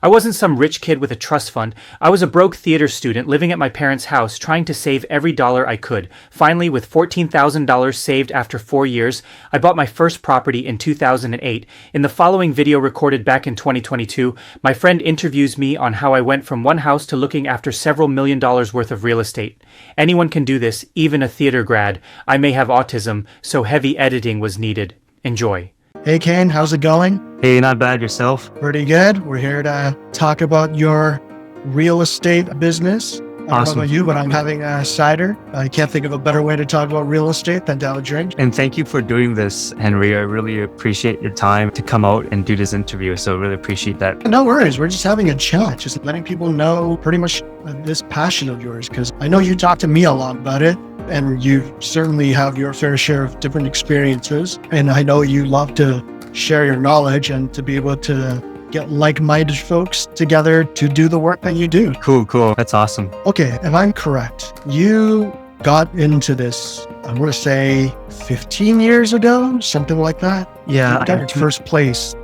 I wasn't some rich kid with a trust fund. I was a broke theater student living at my parents' house trying to save every dollar I could. Finally, with $14,000 saved after 4 years, I bought my first property in 2008. In the following video recorded back in 2022, my friend interviews me on how I went from one house to looking after several $1,000,000 worth of real estate. Anyone can do this, even a theater grad. I may have autism, so heavy editing was needed. Enjoy. Hey Ken, how's it going? Hey, not bad. Yourself? Pretty good. We're here to talk about your real estate business. I don't know about you, but I'm having a cider. I can't think of a better way to talk about real estate than to have a drink. And thank you for doing this, Henry. I really appreciate your time to come out and do this interview. So really appreciate that. No worries. We're just having a chat, just letting people know pretty much this passion of yours, because I know you talk to me a lot about it, and you certainly have your fair share of different experiences. And I know you love to share your knowledge and to be able to get like-minded folks together to do the work that you do. Cool. That's awesome. Okay, if I'm correct, you got into this, I want to say 15 years ago, something like that? Yeah. You got your first place.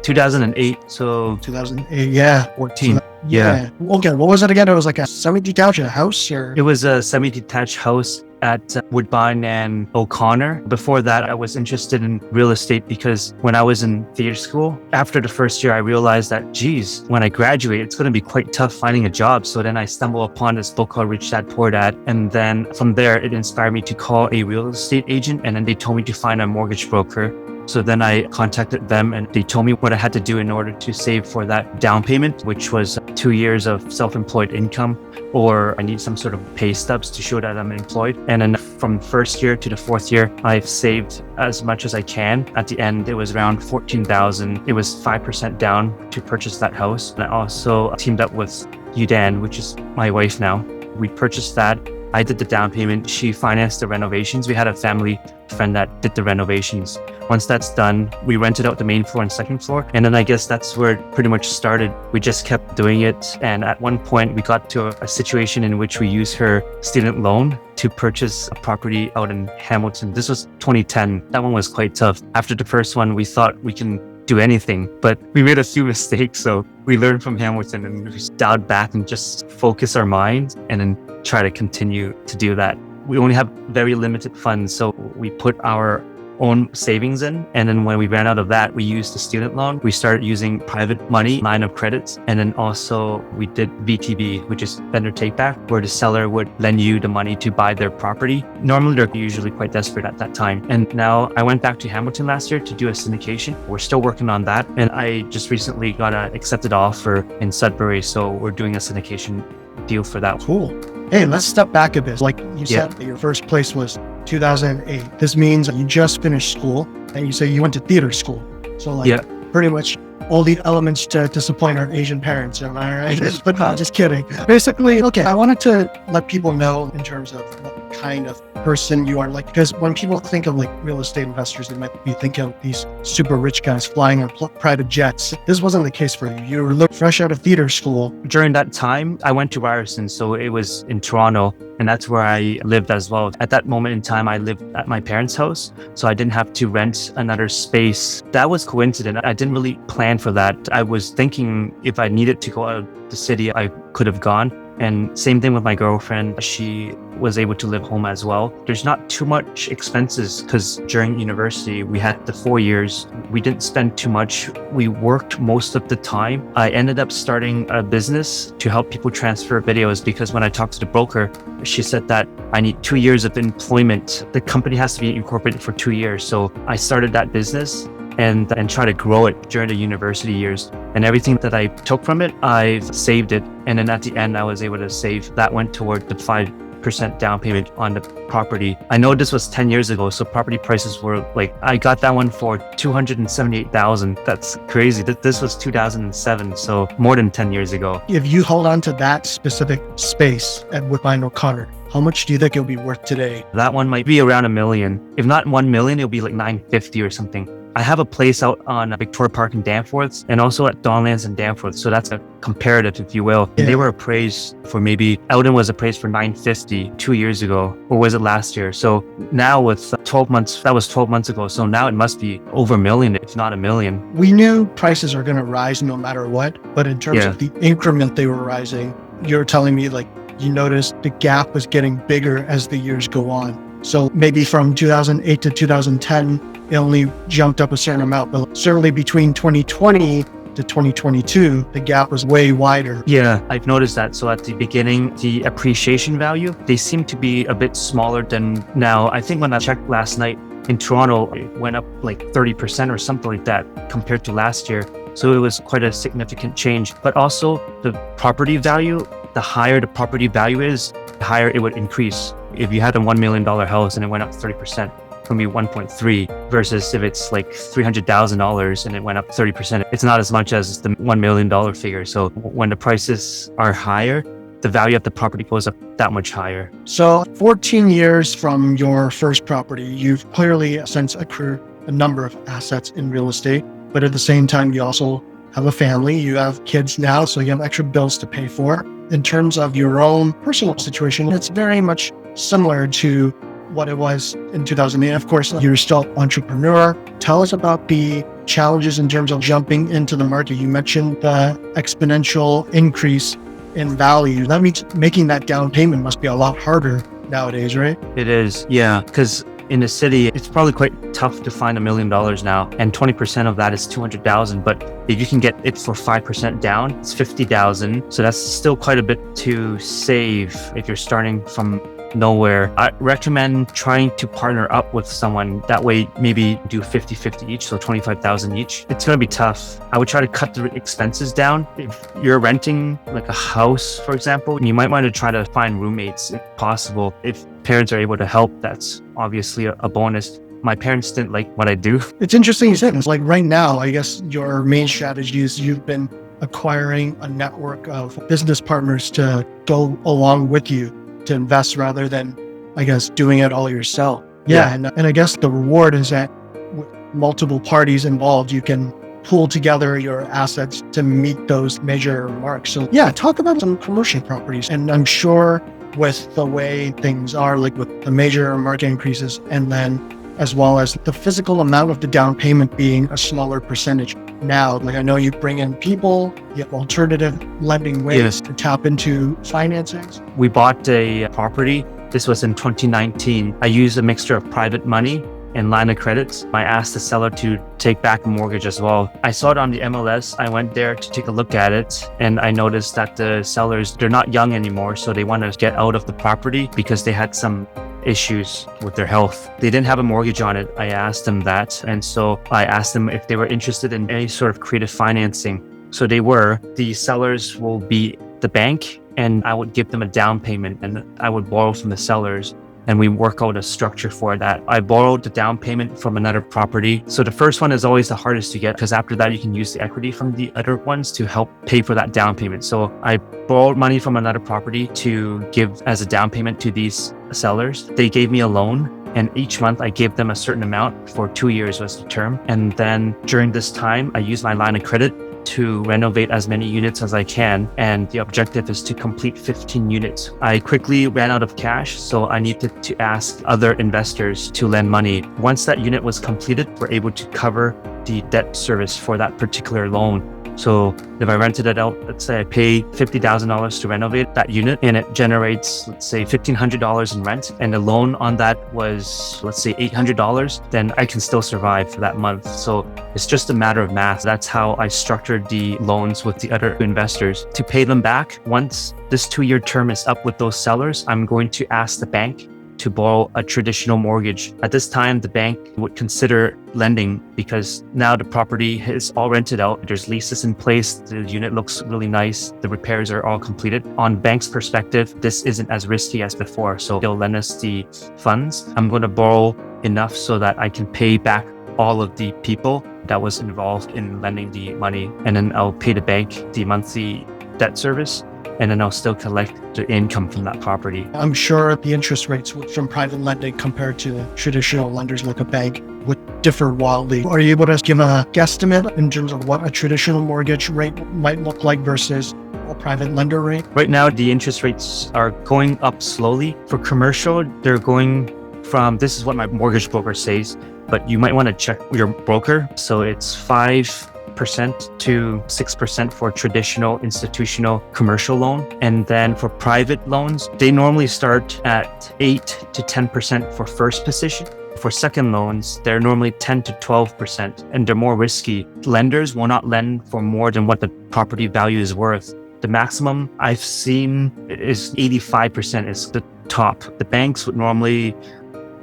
2008, so 2008, yeah. 14. So yeah. Okay, what was it again? It was like a semi-detached house, or? It was a semi-detached house at Woodbine and O'Connor. Before that, I was interested in real estate because when I was in theater school, after the first year, I realized that, geez, when I graduate, it's going to be quite tough finding a job. So then I stumbled upon this book called Rich Dad Poor Dad. And then from there, it inspired me to call a real estate agent. And then they told me to find a mortgage broker. So then I contacted them and they told me what I had to do in order to save for that down payment, which was 2 years of self-employed income, or I need some sort of pay stubs to show that I'm employed. And then from first year to the fourth year, I've saved as much as I can. At the end, it was around 14,000. It was 5% down to purchase that house. And I also teamed up with Udan, which is my wife now. We purchased that. I did the down payment. She financed the renovations. We had a family friend that did the renovations. Once that's done, we rented out the main floor and second floor. And then I guess that's where it pretty much started. We just kept doing it. And at one point, we got to a situation in which we used her student loan to purchase a property out in Hamilton. This was 2010. That one was quite tough. After the first one, we thought we can do anything, but we made a few mistakes. So we learned from Hamilton and we dialed back and just focus our minds and then try to continue to do that. We only have very limited funds, so we put our own savings in. And then when we ran out of that, we used the student loan. We started using private money, line of credits. And then also we did VTB, which is vendor take back, where the seller would lend you the money to buy their property. Normally, they're usually quite desperate at that time. And now I went back to Hamilton last year to do a syndication. We're still working on that. And I just recently got an accepted offer in Sudbury. So we're doing a syndication deal for that. Cool. Hey, let's step back a bit. Like you said, that your first place was 2008. This means you just finished school and you say you went to theater school. So pretty much all the elements to disappoint our Asian parents, am I right? But no, just kidding. Basically, okay, I wanted to let people know in terms of what kind of person you are, like, because when people think of like real estate investors, they might be thinking of these super rich guys flying on private jets. This wasn't the case for you. You were fresh out of theater school. During that time, I went to Ryerson, so it was in Toronto, and that's where I lived as well. At that moment in time, I lived at my parents' house, so I didn't have to rent another space. That was coincident. I didn't really plan for that. I was thinking if I needed to go out of the city, I could have gone. And same thing with my girlfriend. She was able to live home as well. There's not too much expenses because during university, we had the 4 years. We didn't spend too much. We worked most of the time. I ended up starting a business to help people transfer videos because when I talked to the broker, she said that I need 2 years of employment. The company has to be incorporated for 2 years. So I started that business and try to grow it during the university years. And everything that I took from it, I've saved it. And then at the end, I was able to save. That went toward the 5% down payment on the property. I know this was 10 years ago, so property prices were like, I got that one for $278,000. That's crazy. This was 2007, so more than 10 years ago. If you hold on to that specific space at Woodbine O'Connor, how much do you think it'll be worth today? That one might be around $1 million. If not $1 million, it'll be like $950 or something. I have a place out on Victoria Park in Danforth and also at Donlands in Danforth. So that's a comparative, if you will. Yeah. They were appraised for maybe, Eldon was appraised for 950 2 years ago, or was it last year? So now with 12 months, that was 12 months ago. So now it must be over $1 million, if not $1 million. We knew prices are going to rise no matter what, but in terms of the increment they were rising, you're telling me like you noticed the gap was getting bigger as the years go on. So maybe from 2008 to 2010, it only jumped up a certain amount, but certainly between 2020 to 2022, the gap was way wider. Yeah, I've noticed that. So at the beginning, the appreciation value, they seem to be a bit smaller than now. I think when I checked last night in Toronto, it went up like 30% or something like that compared to last year. So it was quite a significant change. But also the property value, the higher the property value is, the higher it would increase. If you had a $1 million house and it went up 30%, from be 1.3 versus if it's like $300,000 and it went up 30%, it's not as much as the $1 million figure. So when the prices are higher, the value of the property goes up that much higher. So 14 years from your first property, you've clearly since accrued a number of assets in real estate, but at the same time, you also have a family, you have kids now, so you have extra bills to pay for. In terms of your own personal situation, it's very much similar to what it was in 2008. Of course, you're still an entrepreneur. Tell us about the challenges in terms of jumping into the market. You mentioned the exponential increase in value. That means making that down payment must be a lot harder nowadays, right? It is, yeah, because in the city, it's probably quite tough to find $1 million now, and 20% of that is 200,000. But if you can get it for 5% down, it's 50,000. So that's still quite a bit to save if you're starting from nowhere. I recommend trying to partner up with someone. That way, maybe do 50-50 each, so 25,000 each. It's going to be tough. I would try to cut the expenses down. If you're renting like a house, for example, you might want to try to find roommates if possible. If parents are able to help, that's obviously a bonus. My parents didn't like what I do. It's interesting you said this. Like right now, I guess your main strategy is you've been acquiring a network of business partners to go along with you to invest rather than, I guess, doing it all yourself. Yeah. And I guess the reward is that with multiple parties involved, you can pool together your assets to meet those major marks. So yeah, talk about some commercial properties. And I'm sure with the way things are, like with the major market increases, and then as well as the physical amount of the down payment being a smaller percentage. Now, like I know you bring in people, you have alternative lending ways to tap into financings. We bought a property. This was in 2019. I used a mixture of private money and line of credits. I asked the seller to take back a mortgage as well. I saw it on the MLS. I went there to take a look at it, and I noticed that the sellers, they're not young anymore, so they want to get out of the property because they had some issues with their health. They didn't have a mortgage on it. I asked them that. And so I asked them if they were interested in any sort of creative financing. So they were. The sellers will be the bank, and I would give them a down payment, and I would borrow from the sellers. And we work out a structure for that. I borrowed the down payment from another property. So the first one is always the hardest to get, because after that, you can use the equity from the other ones to help pay for that down payment. So I borrowed money from another property to give as a down payment to these sellers. They gave me a loan, and each month I gave them a certain amount for 2 years was the term. And then during this time, I used my line of credit to renovate as many units as I can, and the objective is to complete 15 units. I quickly ran out of cash, so I needed to ask other investors to lend money. Once that unit was completed, we're able to cover the debt service for that particular loan. So if I rented it out, let's say I pay $50,000 to renovate that unit, and it generates, let's say, $1,500 in rent, and the loan on that was, let's say, $800, then I can still survive for that month. So it's just a matter of math. That's how I structured the loans with the other investors. To pay them back, once this 2-year term is up with those sellers, I'm going to ask the bank to borrow a traditional mortgage. At this time, the bank would consider lending because now the property is all rented out. There's leases in place. The unit looks really nice. The repairs are all completed. On bank's perspective, this isn't as risky as before. So they'll lend us the funds. I'm going to borrow enough so that I can pay back all of the people that was involved in lending the money. And then I'll pay the bank the monthly debt service, and then I'll still collect the income from that property. I'm sure the interest rates from private lending compared to traditional lenders like a bank would differ wildly. Are you able to give a guesstimate in terms of what a traditional mortgage rate might look like versus a private lender rate? Right now, the interest rates are going up slowly. For commercial, they're going from, this is what my mortgage broker says, but you might want to check your broker. So it's 5% to 6% for traditional institutional commercial loan. And then for private loans, they normally start at 8 to 10% for first position. For second loans, they're normally 10 to 12%, and they're more risky. Lenders will not lend for more than what the property value is worth. The maximum I've seen is 85% is the top. The banks would normally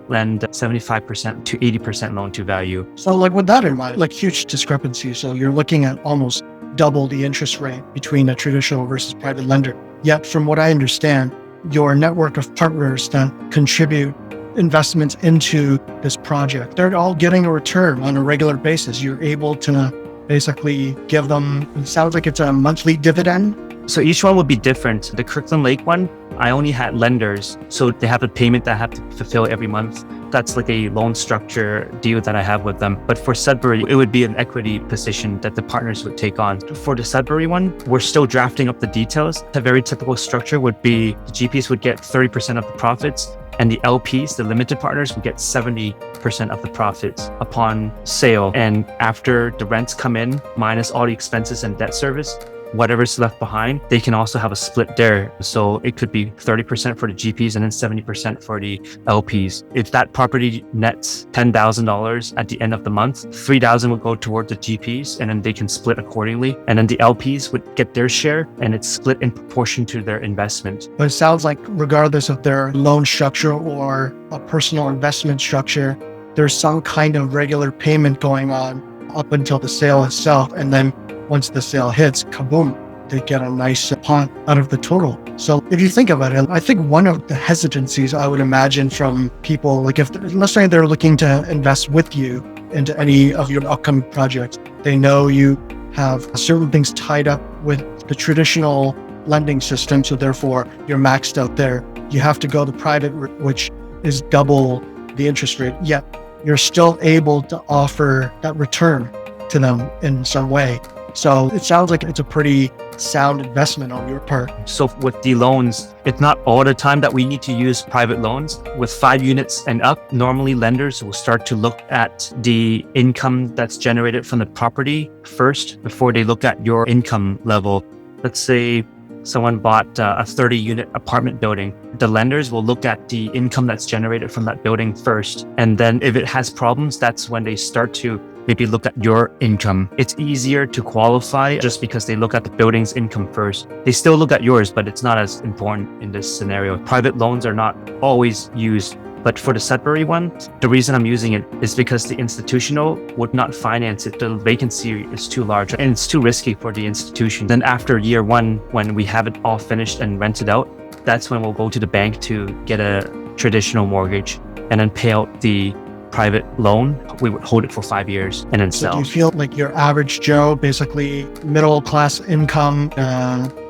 lend 75% to 80% loan to value. So like with that in mind, like huge discrepancy. So you're looking at almost double the interest rate between a traditional versus private lender. Yet from what I understand, your network of partners that contribute investments into this project, they're all getting a return on a regular basis. You're able to basically give them, it sounds like it's a monthly dividend. So each one would be different. The Kirkland Lake one, I only had lenders. So they have a payment that I have to fulfill every month. That's like a loan structure deal that I have with them. But for Sudbury, it would be an equity position that the partners would take on. For the Sudbury one, we're still drafting up the details. A very typical structure would be the GPs would get 30% of the profits, and the LPs, the limited partners, would get 70% of the profits upon sale. And after the rents come in, minus all the expenses and debt service, whatever's left behind, they can also have a split there. So it could be 30% for the GPs and then 70% for the LPs. If that property nets $10,000 at the end of the month, $3,000 would go toward the GPs and then they can split accordingly. And then the LPs would get their share and it's split in proportion to their investment. But it sounds like regardless of their loan structure or a personal investment structure, there's some kind of regular payment going on up until the sale itself. And then once the sale hits, kaboom, they get a nice pot out of the total. So if you think about it, I think one of the hesitancies I would imagine from people, like if, let's say they're looking to invest with you into any of your upcoming projects, they know you have certain things tied up with the traditional lending system. So therefore you're maxed out there. You have to go the private, which is double the interest rate, yet you're still able to offer that return to them in some way. So it sounds like it's a pretty sound investment on your part. So with the loans, it's not all the time that we need to use private loans. With 5 units and up, normally lenders will start to look at the income that's generated from the property first before they look at your income level. Let's say someone bought a 30-unit apartment building. The lenders will look at the income that's generated from that building first. And then if it has problems, that's when they start to maybe look at your income. It's easier to qualify just because they look at the building's income first. They still look at yours, but it's not as important in this scenario. Private loans are not always used. But for the Sudbury one, the reason I'm using it is because the institutional would not finance it. The vacancy is too large and it's too risky for the institution. Then after year 1, when we have it all finished and rented out, that's when we'll go to the bank to get a traditional mortgage and then pay out the private loan. We would hold it for 5 years and then sell. So do you feel like your average Joe, basically middle class income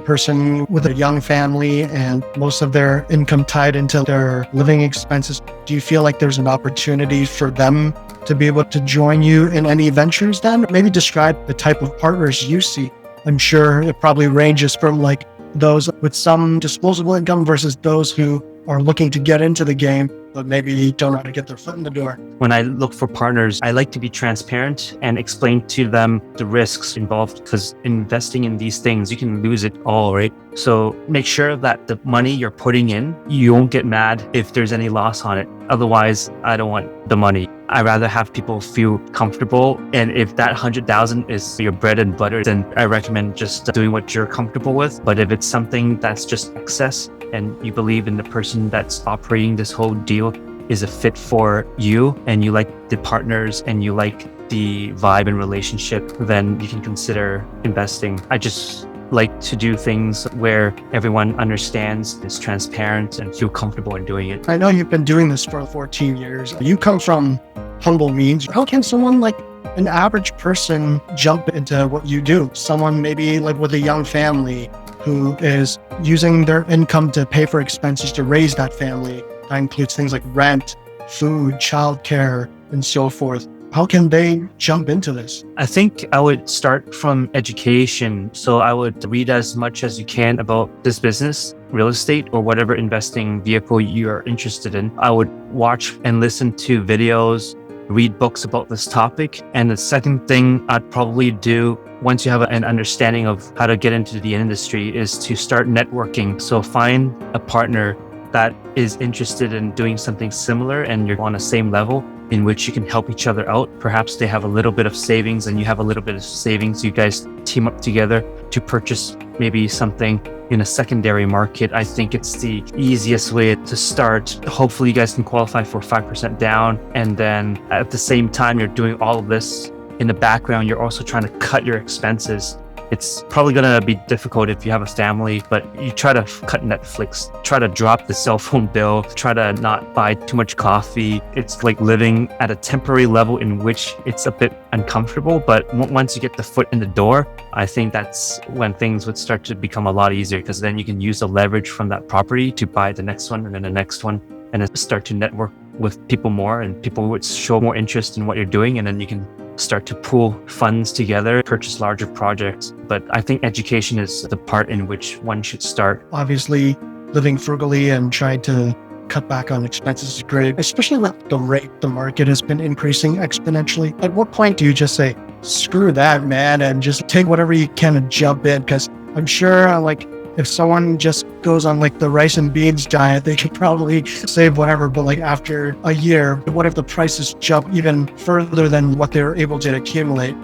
person with a young family and most of their income tied into their living expenses, do you feel like there's an opportunity for them to be able to join you in any ventures then? Maybe describe the type of partners you see. I'm sure it probably ranges from like those with some disposable income versus those who are looking to get into the game, but maybe don't know how to get their foot in the door. When I look for partners, I like to be transparent and explain to them the risks involved, because investing in these things, you can lose it all, right? So make sure that the money you're putting in, you won't get mad if there's any loss on it. Otherwise, I don't want the money. I rather have people feel comfortable. And if that 100,000 is your bread and butter, then I recommend just doing what you're comfortable with. But if it's something that's just excess and you believe in the person that's operating this whole deal is a fit for you and you like the partners and you like the vibe and relationship, then you can consider investing. I just like to do things where everyone understands, is transparent and feel comfortable in doing it. I know you've been doing this for 14 years. You come from humble means. How can someone like an average person jump into what you do? Someone maybe like with a young family who is using their income to pay for expenses to raise that family. That includes things like rent, food, childcare, and so forth. How can they jump into this? I think I would start from education. So I would read as much as you can about this business, real estate, or whatever investing vehicle you're interested in. I would watch and listen to videos, read books about this topic. And the second thing I'd probably do once you have an understanding of how to get into the industry is to start networking. So find a partner that is interested in doing something similar and you're on the same level in which you can help each other out. Perhaps they have a little bit of savings and you have a little bit of savings. You guys team up together to purchase maybe something in a secondary market. I think it's the easiest way to start. Hopefully you guys can qualify for 5% down. And then at the same time, you're doing all of this in the background, you're also trying to cut your expenses. It's probably going to be difficult if you have a family, but you try to cut Netflix, try to drop the cell phone bill, try to not buy too much coffee. It's like living at a temporary level in which it's a bit uncomfortable, but once you get the foot in the door, I think that's when things would start to become a lot easier, because then you can use the leverage from that property to buy the next one and then the next one, and then start to network with people more, and people would show more interest in what you're doing, and then you can start to pool funds together, purchase larger projects. But I think education is the part in which one should start. Obviously, living frugally and trying to cut back on expenses is great, especially with the rate the market has been increasing exponentially. At what point do you just say, screw that, man, and just take whatever you can and jump in? Because I'm sure if someone just goes on the rice and beans diet, they could probably save whatever, but after a year, what if the prices jump even further than what they're able to accumulate?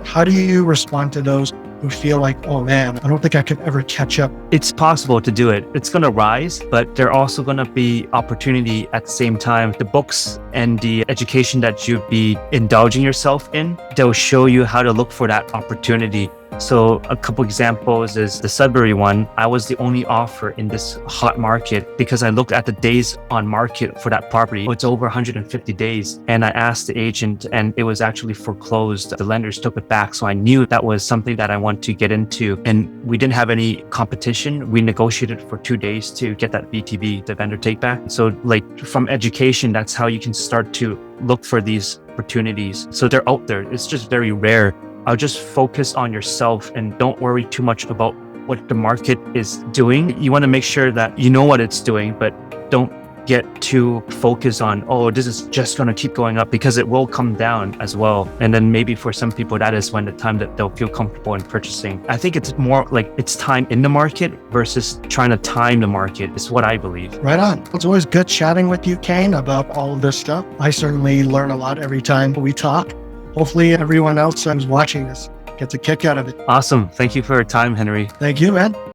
How do you respond to those who feel oh man, I don't think I could ever catch up? It's possible to do it. It's going to rise, but there are also going to be opportunity at the same time. The books and the education that you'd be indulging yourself in, they'll show you how to look for that opportunity. So a couple examples is the Sudbury one. I was the only offer in this hot market because I looked at the days on market for that property. It's over 150 days. And I asked the agent and it was actually foreclosed. The lenders took it back. So I knew that was something that I want to get into. And we didn't have any competition. We negotiated for 2 days to get that VTB, the vendor take back. So from education, that's how you can start to look for these opportunities. So they're out there. It's just very rare. I'll just focus on yourself and don't worry too much about what the market is doing. You want to make sure that you know what it's doing, but don't get too focused on, this is just going to keep going up, because it will come down as well. And then maybe for some people, that is when the time that they'll feel comfortable in purchasing. I think it's more it's time in the market versus trying to time the market is what I believe. Right on. It's always good chatting with you, Kane, about all of this stuff. I certainly learn a lot every time we talk. Hopefully everyone else who's watching this gets a kick out of it. Awesome. Thank you for your time, Henry. Thank you, man.